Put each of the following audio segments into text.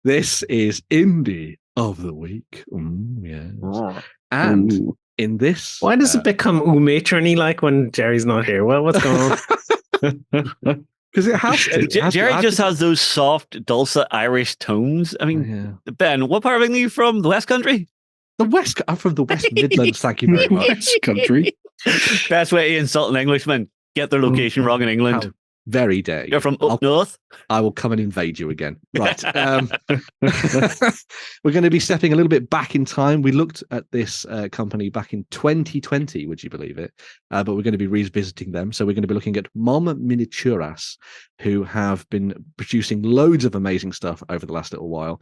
This is Indie of the Week. Yes. And in this... Why does it become matron-y like when Jerry's not here? Well, what's going on? Because it has to. Jerry just has those soft, dulcet Irish tones. I mean, Ben, what part of England are you from? The West Country? The West. I'm from the West Midlands. Thank you very much. West Country. Best way to insult an Englishman: get their location wrong in England. How very dare you. You're from up north. I will come and invade you again. Right. We're going to be stepping a little bit back in time. We looked at this company back in 2020, would you believe it? But we're going to be revisiting them. So we're going to be looking at MOMminiaturas, who have been producing loads of amazing stuff over the last little while.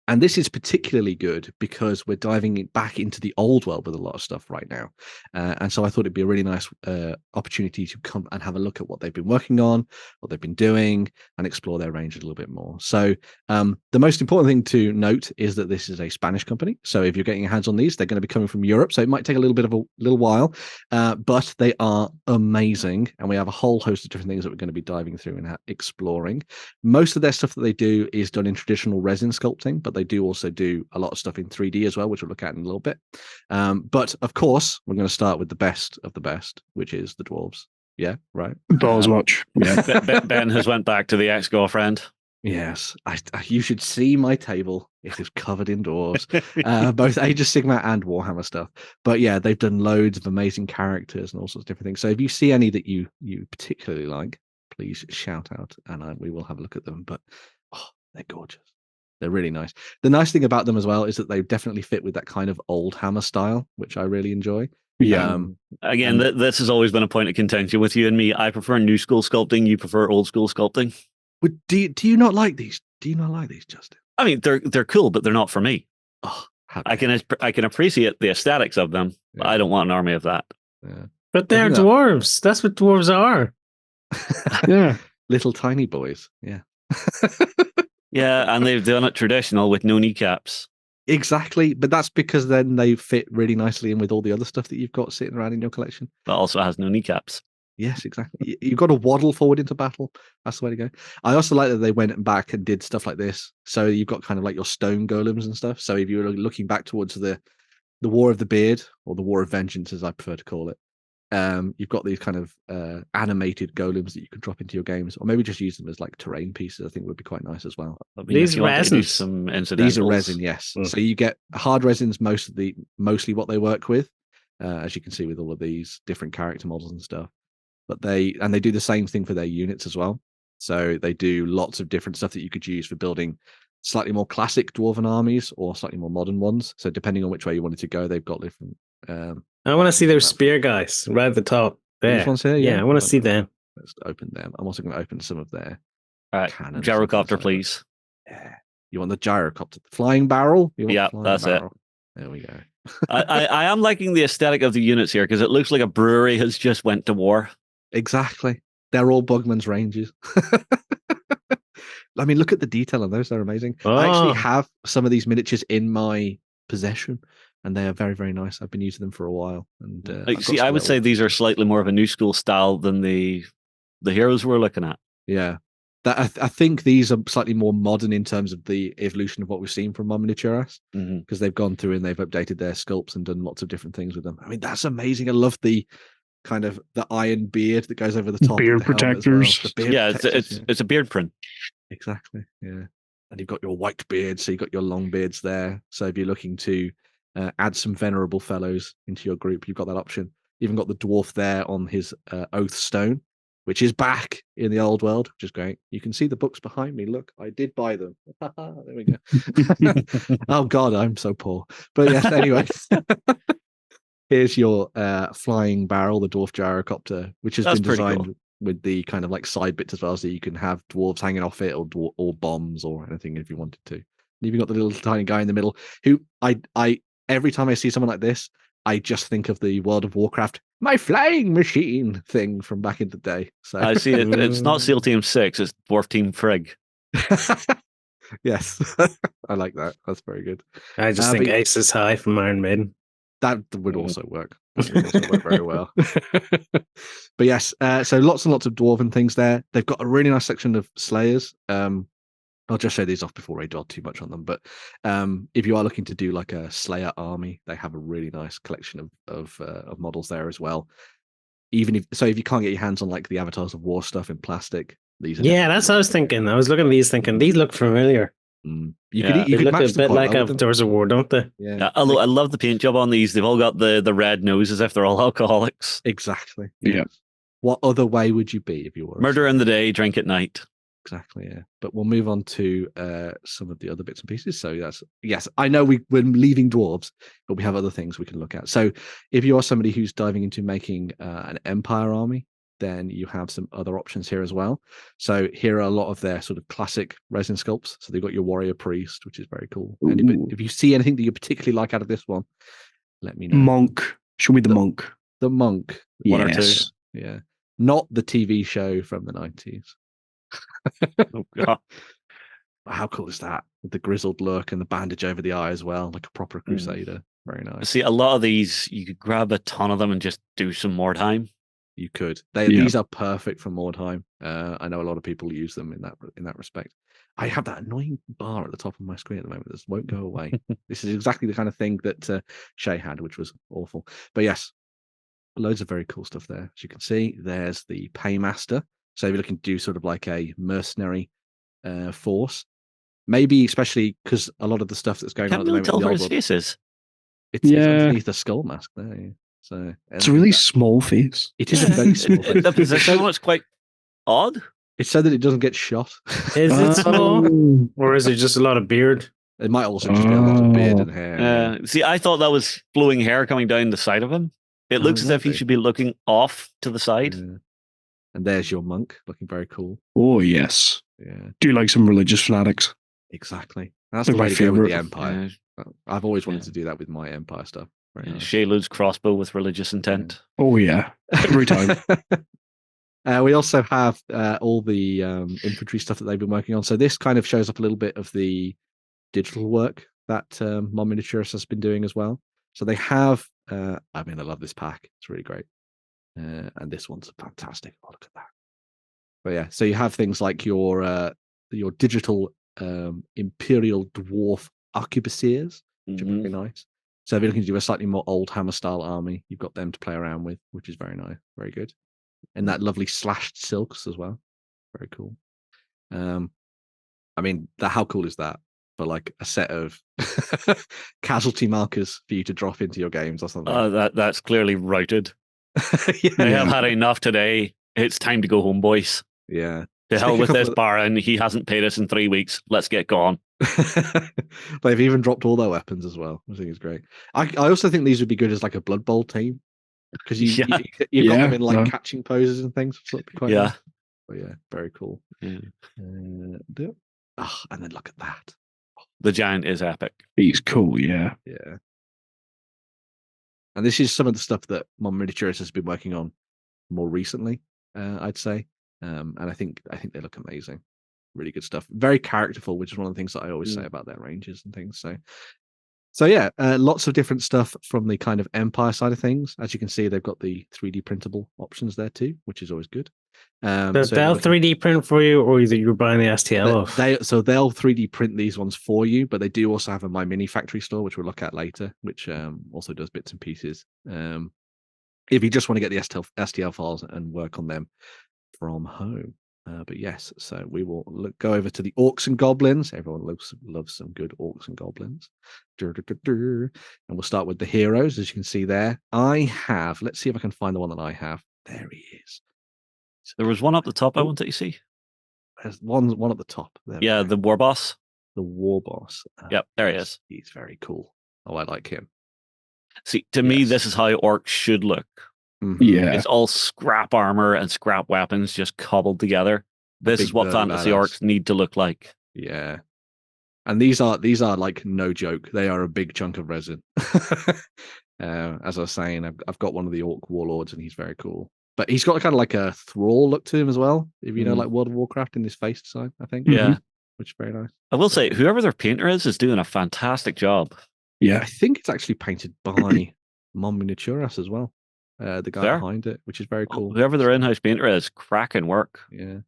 And this is particularly good because we're diving back into the old world with a lot of stuff right now. And so I thought it'd be a really nice opportunity to come and have a look at what they've been working on, what they've been doing, and explore their range a little bit more. So the most important thing to note is that this is a Spanish company. So if you're getting your hands on these, they're going to be coming from Europe. So it might take a little while, but they are amazing. And we have a whole host of different things that we're going to be diving through and exploring. Most of their stuff that they do is done in traditional resin sculpting, but they do also do a lot of stuff in 3D as well, which we'll look at in a little bit. But of course, we're going to start with the best of the best, which is the Dwarves. Yeah, right. Balls much. Yeah. Ben has went back to the ex-girlfriend. Yes, you should see my table. It is covered in Dwarves, both Age of Sigmar and Warhammer stuff. But yeah, they've done loads of amazing characters and all sorts of different things. So if you see any that you particularly like, please shout out and we will have a look at them. But they're gorgeous. They're really nice. The nice thing about them as well is that they definitely fit with that kind of old Hammer style, which I really enjoy. Yeah. Again, this has always been a point of contention with you and me. I prefer new school sculpting. You prefer old school sculpting. But do you not like these? Do you not like these, Justin? I mean, they're cool, but they're not for me. Oh, I can appreciate the aesthetics of them. But I don't want an army of that. Yeah. But they're dwarves. That's what dwarves are. Yeah. Little tiny boys. Yeah. Yeah, and they've done it traditional with no kneecaps. Exactly, but that's because then they fit really nicely in with all the other stuff that you've got sitting around in your collection. But also has no kneecaps. Yes, exactly. You've got to waddle forward into battle. That's the way to go. I also like that they went back and did stuff like this. So you've got kind of like your stone golems and stuff. So if you're looking back towards the War of the Beard, or the War of Vengeance, as I prefer to call it, you've got these kind of animated golems that you can drop into your games, or maybe just use them as like terrain pieces. I think would be quite nice as well. I mean, these are resin, yes. So you get hard resins, mostly what they work with, as you can see with all of these different character models and stuff. But they do the same thing for their units as well. So they do lots of different stuff that you could use for building slightly more classic dwarven armies or slightly more modern ones. So depending on which way you wanted to go, they've got different. I want to see their spear guys right at the top. There. Which ones here? Yeah, I want to see them. Let's open them. I'm also going to open some of their cannons. Gyrocopter, please. Yeah. You want the gyrocopter, the flying barrel? That's barrel. It. There we go. I am liking the aesthetic of the units here because it looks like a brewery has just went to war. Exactly. They're all Bugman's Ranges. I mean, look at the detail on those. They're amazing. I actually have some of these miniatures in my possession, and they are very, very nice. I've been using them for a while. And see, I would say these are slightly more of a new school style than the heroes we're looking at. Yeah. I think these are slightly more modern in terms of the evolution of what we've seen from MOMminiaturas, because they've gone through and they've updated their sculpts and done lots of different things with them. I mean, that's amazing. I love the kind of the iron beard that goes over the top. Beard protectors. Well. Beard yeah, protectors, it's a beard print. Exactly. Yeah. And you've got your white beard, so you've got your long beards there. So if you're looking to add some venerable fellows into your group, you've got that option. You've even got the dwarf there on his oath stone, which is back in the old world, which is great. You can see the books behind me. Look, I did buy them. There we go. Oh God, I'm so poor. But yes, anyway. Here's your flying barrel, the dwarf gyrocopter, which has been designed with the kind of like side bits as well, so you can have dwarves hanging off it, or bombs or anything if you wanted to. And you've got the little tiny guy in the middle, who I every time I see someone like this, I just think of the World of Warcraft, my flying machine thing from back in the day. So I see it. It's not SEAL Team 6, it's Dwarf Team Frigg. Yes, I like that. That's very good. I just think Ace is High from Iron Maiden. That would also work. That would also work very well. But yes, so lots and lots of dwarven things there. They've got a really nice section of slayers. I'll just show these off before I dwell too much on them. But if you are looking to do like a Slayer army, they have a really nice collection of models there as well. Even if you can't get your hands on like the Avatars of War stuff in plastic, these are That's what I was thinking. I was looking at these thinking these look familiar. You They could look match a them bit quite like well with them. Avatars of War, don't they? Yeah, I love the paint job on these. They've all got the red noses if they're all alcoholics. exactly. Yeah. Yes. What other way would you be if you were Murder in the day, drink at night. Exactly, yeah. But we'll move on to some of the other bits and pieces. So yes, I know we're leaving dwarves, but we have other things we can look at. So if you are somebody who's diving into making an empire army, then you have some other options here as well. So here are a lot of their sort of classic resin sculpts. So they've got your warrior priest, which is very cool. And if you see anything that you particularly like out of this one, let me know. Monk. Show me the monk. The monk. One or two. Yeah. Not the TV show from the 90s. Oh, God. How cool is that? With the grizzled look and the bandage over the eye as well, like a proper crusader. Very nice. See, a lot of these, you could grab a ton of them and just do some Mordheim. You could. These are perfect for Mordheim. I know a lot of people use them in that respect. I have that annoying bar at the top of my screen at the moment. This won't go away. This is exactly the kind of thing that Shay had, which was awful. But yes, loads of very cool stuff there. As you can see, there's the Paymaster. So if you're looking to do sort of like a mercenary force, maybe especially because a lot of the stuff that's going on at the moment, tell where his face is. It's underneath the skull mask there. Yeah. So it's a really small face. It is a very small face. The position was quite odd. It's so that it doesn't get shot. Is it small, or is it just a lot of beard? It might also just be a lot of beard and hair. See, I thought that was flowing hair coming down the side of him. It looks as if he should be looking off to the side. Yeah. And there's your monk, looking very cool. Oh yes. Yeah. Do you like some religious fanatics? Exactly. That's the way to go with the Empire. Yeah. I've always wanted to do that with my Empire stuff. Nice. Shaylu's crossbow with religious intent. Oh yeah, every time. We also have all the infantry stuff that they've been working on. So this kind of shows up a little bit of the digital work that MOMminiaturas has been doing as well. So they have, I love this pack. It's really great. And this one's fantastic. Oh, look at that. But yeah, so you have things like your digital Imperial Dwarf arquebusiers, which are very nice. So if you're looking to do a slightly more old hammer style army, you've got them to play around with, which is very nice, very good. And that lovely slashed silks as well. Very cool. How cool is that? For like a set of casualty markers for you to drop into your games or something. That's clearly routed. They have had enough today. It's time to go home, boys. Yeah. To hell with this Baron. He hasn't paid us in 3 weeks. Let's get gone. They've even dropped all their weapons as well. I think it's great. I also think these would be good as like a Blood Bowl team because you've got them in like catching poses and things. So it'd be quite nice. But yeah, very cool. Yeah. And then look at that. The giant is epic. He's cool, yeah. Yeah. And this is some of the stuff that MOMminiaturas has been working on more recently, I'd say. And I think they look amazing. Really good stuff. Very characterful, which is one of the things that I always say about their ranges and things. So yeah, lots of different stuff from the kind of Empire side of things. As you can see, they've got the 3D printable options there too, which is always good. They'll 3D print for you, or either you're buying the STL off? They'll 3D print these ones for you, but they do also have a My Mini factory store, which we'll look at later, which also does bits and pieces. If you just want to get the STL files and work on them from home. But yes, so we will go over to the Orcs and Goblins. Everyone loves some good Orcs and Goblins. And we'll start with the heroes, as you can see there. Let's see if I can find the one that I have. There he is. There was one up the top I wanted to see. There's one at the top. There the war boss. The war boss. Yep, there he is. He's very cool. Oh, I like him. See, to me, this is how orcs should look. Mm-hmm. Yeah. It's all scrap armor and scrap weapons just cobbled together. This is what fantasy orcs need to look like. Yeah. And these are like no joke. They are a big chunk of resin. As I was saying, I've got one of the orc warlords and he's very cool. But he's got kind of like a thrall look to him as well. If you know, like World of Warcraft in his face design, I think. Yeah. Which is very nice. I will say, whoever their painter is doing a fantastic job. Yeah. I think it's actually painted by MOMminiaturas as well. The guy behind it, which is very cool. Whoever their in-house painter is, cracking work. Yeah.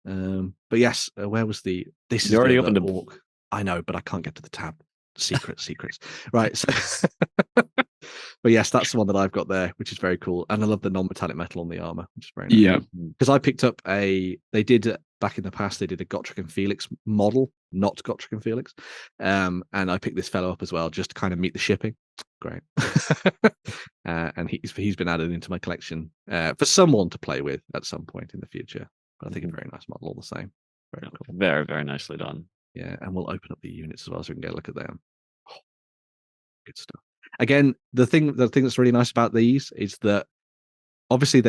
But yes, where was the? This is You already the opened other a- orc. I know, but I can't get to the tab. Secrets. Right. So, but yes, that's the one that I've got there, which is very cool, and I love the non-metallic metal on the armor, which is very nice. Yeah. Because I picked up they did back in the past, they did a Gotrek and Felix model, not Gotrek and Felix, and I picked this fellow up as well just to kind of meet the shipping. Great. And he's been added into my collection for someone to play with at some point in the future. But I think a very nice model all the same. Very cool. Very, very nicely done. Yeah, and we'll open up the units as well so we can get a look at them. Oh, good stuff. Again, the thing that's really nice about these is that obviously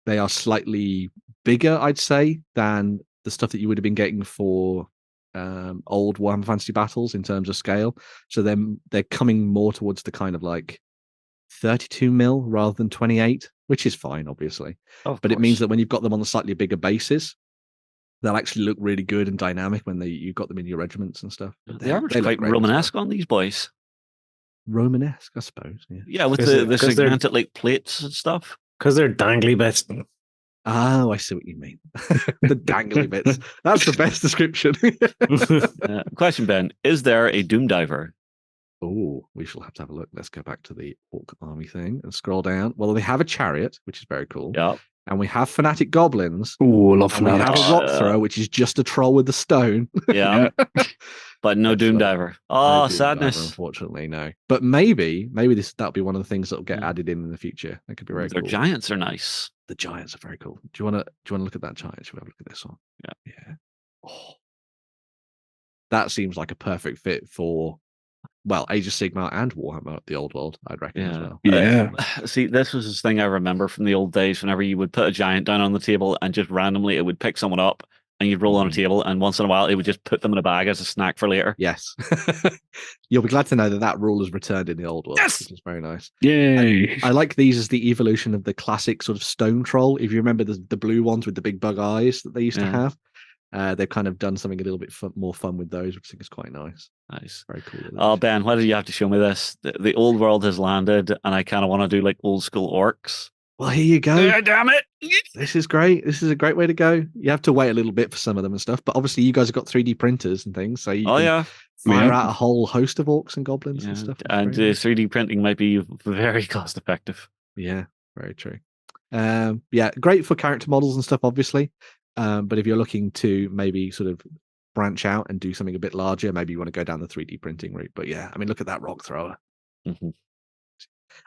they are slightly bigger, I'd say, than the stuff that you would have been getting for old Warhammer Fantasy battles in terms of scale. So they're coming more towards the kind of like 32 mil rather than 28, which is fine, obviously. But it means that when you've got them on the slightly bigger bases, they'll actually look really good and dynamic when you've got them in your regiments and stuff. The armor's quite Romanesque on these boys. Romanesque, I suppose. Yeah, with the segmented like plates and stuff. Because they're dangly bits. Oh, I see what you mean. The dangly bits. That's the best description. Question, Ben. Is there a Doom Diver? Oh, we shall have to have a look. Let's go back to the Orc Army thing and scroll down. Well, they have a chariot, which is very cool. Yeah. And we have fanatic goblins. Oh, love and we have a rock thrower, which is just a troll with the stone. Yeah. But no Doom Diver. Oh, no sadness. Diver, unfortunately, no. But maybe that'll be one of the things that'll get added in the future. That could be very cool. Their giants are nice. The giants are very cool. Do you want to look at that giant? Should we have a look at this one? Yeah. Oh, that seems like a perfect fit for Age of Sigmar and Warhammer, the old world, I'd reckon as well. Yeah. See, this was this thing I remember from the old days. Whenever you would put a giant down on the table and just randomly it would pick someone up, and you'd roll on a table, and once in a while it would just put them in a bag as a snack for later. Yes. You'll be glad to know that rule is returned in the old world. Yes! Which is very nice. Yay. And I like these as the evolution of the classic sort of stone troll. If you remember the blue ones with the big bug eyes that they used to have, they've kind of done something a little bit more fun with those, which I think is quite nice. Nice. Very cool. Oh, Ben, why did you have to show me this? The old world has landed, and I kind of want to do like old school orcs. Well, here you go. Yeah, damn it. This is great. This is a great way to go. You have to wait a little bit for some of them and stuff, but obviously you guys have got 3D printers and things, so you can fire out a whole host of orcs and goblins and stuff. And 3D printing might be very cost effective. Yeah, very true. Great for character models and stuff, obviously. But if you're looking to maybe sort of branch out and do something a bit larger, maybe you want to go down the 3D printing route. But yeah, I mean, look at that rock thrower. Mm-hmm.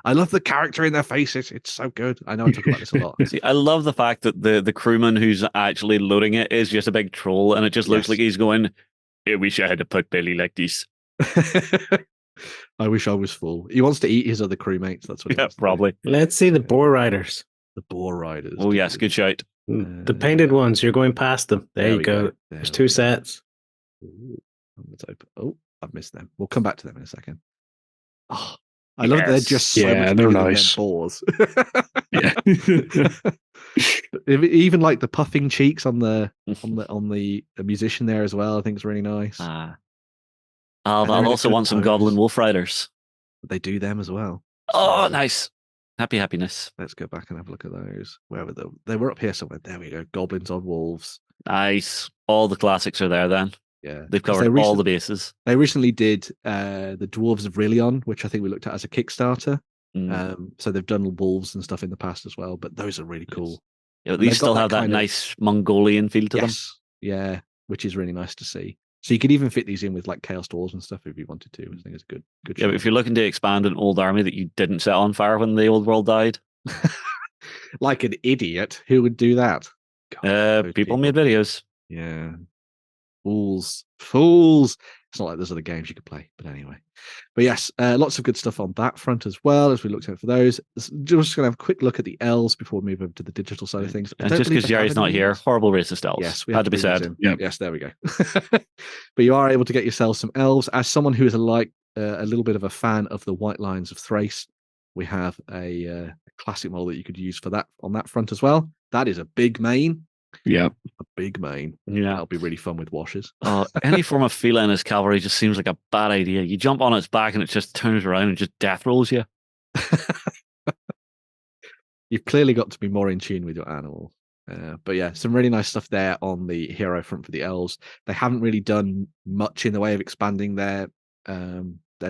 I love the character in their faces. It's so good. I know I talk about this a lot. See, I love the fact that the crewman who's actually loading it is just a big troll, and it just looks like he's going, I wish I had a pot belly like this. I wish I was full. He wants to eat his other crewmates. That's what he wants probably. Let's see the boar riders. The boar riders. Oh, yes. Good shout. The painted ones. You're going past them. There you go. There's two sets. Ooh, let's open. Oh, I've missed them. We'll come back to them in a second. Oh, I love they're just so much they're bigger nice. than boars. Yeah. Even like the puffing cheeks on the musician there as well, I think is really nice. I'll also want some goblin wolf riders. They do them as well. Oh, nice. Happiness. Let's go back and have a look at those. Where were they were up here somewhere. There we go. Goblins on wolves. Nice. All the classics are there then. Yeah. They've covered all the bases. They recently did the Dwarves of Rillion, which I think we looked at as a Kickstarter. So they've done wolves and stuff in the past as well, but those are really cool. Yeah, these still have that nice Mongolian feel to them. Yeah, which is really nice to see. So you could even fit these in with like Chaos Dwarves and stuff if you wanted to. I think it's a good. Yeah, but if you're looking to expand an old army that you didn't set on fire when the old world died, like an idiot, who would do that? God, people made videos. Yeah, fools. It's not like there's other games you could play, but anyway. But yes, lots of good stuff on that front as well as we looked at for those. Just going to have a quick look at the Elves before we move over to the digital side of things. And just because Jerry's not here, horrible racist Elves. Yes, we had to be said. Yep. Yes, there we go. But you are able to get yourself some Elves. As someone who is a little bit of a fan of the White Lions of Thrace, we have a classic model that you could use for that on that front as well. That is a big mane. Yeah. A big mane. Yeah. That'll be really fun with washers. Any form of feline as cavalry just seems like a bad idea. You jump on its back and it just turns around and just death rolls you. You've clearly got to be more in tune with your animal. But yeah, some really nice stuff there on the hero front for the elves. They haven't really done much in the way of expanding their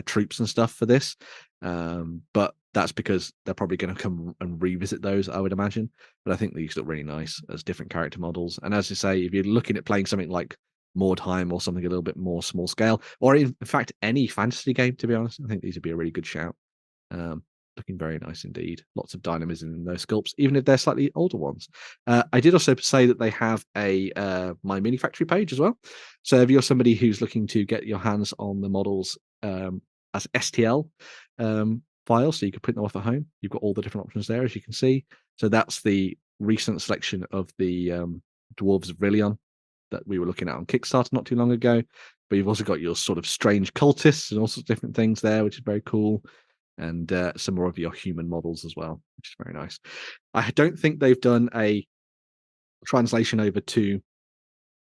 troops and stuff for this, but that's because they're probably going to come and revisit those, I would imagine. But I think these look really nice as different character models. And as you say, if you're looking at playing something like Mordheim or something a little bit more small scale, or in fact any fantasy game, to be honest, I think these would be a really good shout. Looking very nice indeed. Lots of dynamism in those sculpts, even if they're slightly older ones. I did also say that they have a My Mini Factory page as well. So if you're somebody who's looking to get your hands on the models as STL files, so you can print them off at home, you've got all the different options there, as you can see. So that's the recent selection of the Dwarves of Rillion that we were looking at on Kickstarter not too long ago. But you've also got your sort of strange cultists and all sorts of different things there, which is very cool. And some more of your human models as well, which is very nice. I don't think they've done a translation over to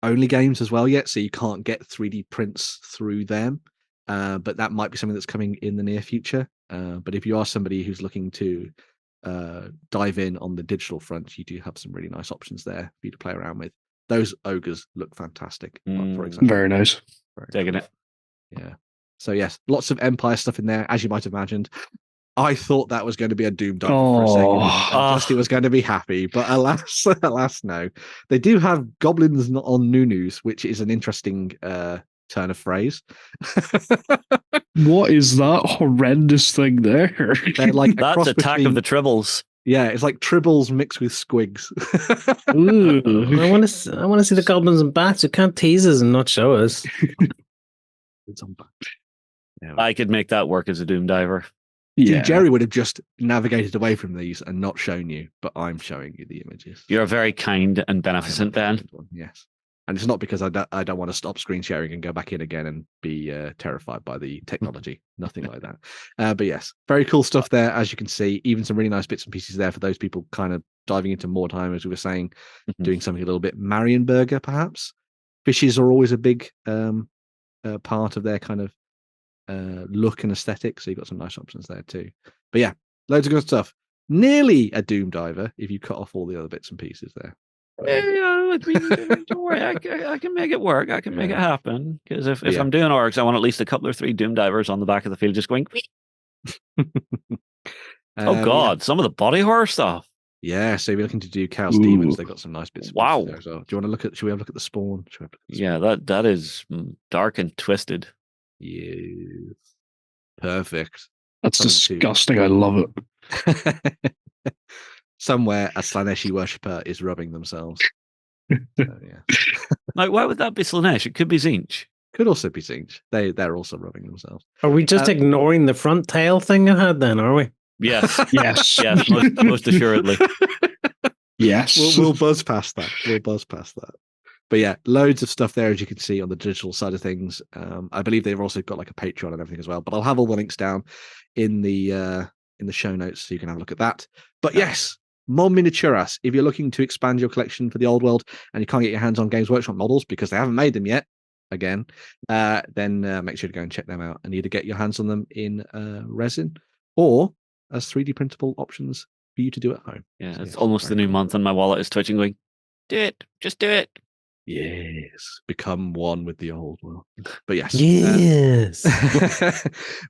only games as well yet, so you can't get 3D prints through them. But that might be something that's coming in the near future. But if you are somebody who's looking to dive in on the digital front, you do have some really nice options there for you to play around with. Those ogres look fantastic, for example. Very nice. Taking it. Yeah. So yes, lots of Empire stuff in there, as you might have imagined. I thought that was going to be a Doom diver for a second, and Justy was going to be happy, but alas, no. They do have goblins not on Nunus, which is an interesting turn of phrase. What is that horrendous thing there? They're like a That's cross Attack between, of the Tribbles. yeah, it's like tribbles mixed with squigs. Ooh. I want to see the goblins and bats. You can't tease us and not show us. It's on back. Yeah. I could make that work as a Doom diver. Yeah. Jerry would have just navigated away from these and not shown you, but I'm showing you the images. You're a very kind and beneficent Ben. Yes. And it's not because I don't want to stop screen sharing and go back in again and be terrified by the technology. Nothing like that. But yes, very cool stuff there, as you can see. Even some really nice bits and pieces there for those people kind of diving into Mordheim, as we were saying, doing something a little bit Marienburger, perhaps. Fishes are always a big part of their kind of look and aesthetic, so you've got some nice options there too. But yeah, loads of good stuff. Nearly a Doom diver if you cut off all the other bits and pieces there. Yeah, don't worry, I can make it work. I can make it happen. Because if I'm doing orcs, I want at least a couple or three Doom divers on the back of the field just going. Oh God, some of the body horror stuff. Yeah, so if you're looking to do Chaos Demons, they've got some nice bits. Wow. There as well. Do you want to look at? Should we have a look at the spawn? Yeah, that is dark and twisted. Yes. Perfect. That's disgusting. I love it. Somewhere a Slaneshi worshipper is rubbing themselves. So, yeah. Like, why would that be Slanesh? It could be Zinch. Could also be Zinch. They're also rubbing themselves. Are we just ignoring the front tail thing I had then, are we? Yes. Yes. Yes, most assuredly. Yes. We'll buzz past that. But yeah, loads of stuff there, as you can see on the digital side of things. I believe they've also got like a Patreon and everything as well. But I'll have all the links down in the show notes so you can have a look at that. But yes, MOMminiaturas. If you're looking to expand your collection for the old world and you can't get your hands on Games Workshop models because they haven't made them yet, again, then make sure to go and check them out and either get your hands on them in resin or as 3D printable options for you to do at home. Yeah, So, it's almost the new month and my wallet is twitching going, do it, just do it. Yes, become one with the old world. But yes, Yes.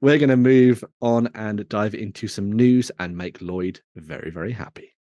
we're going to move on and dive into some news and make Lloyd very, very happy.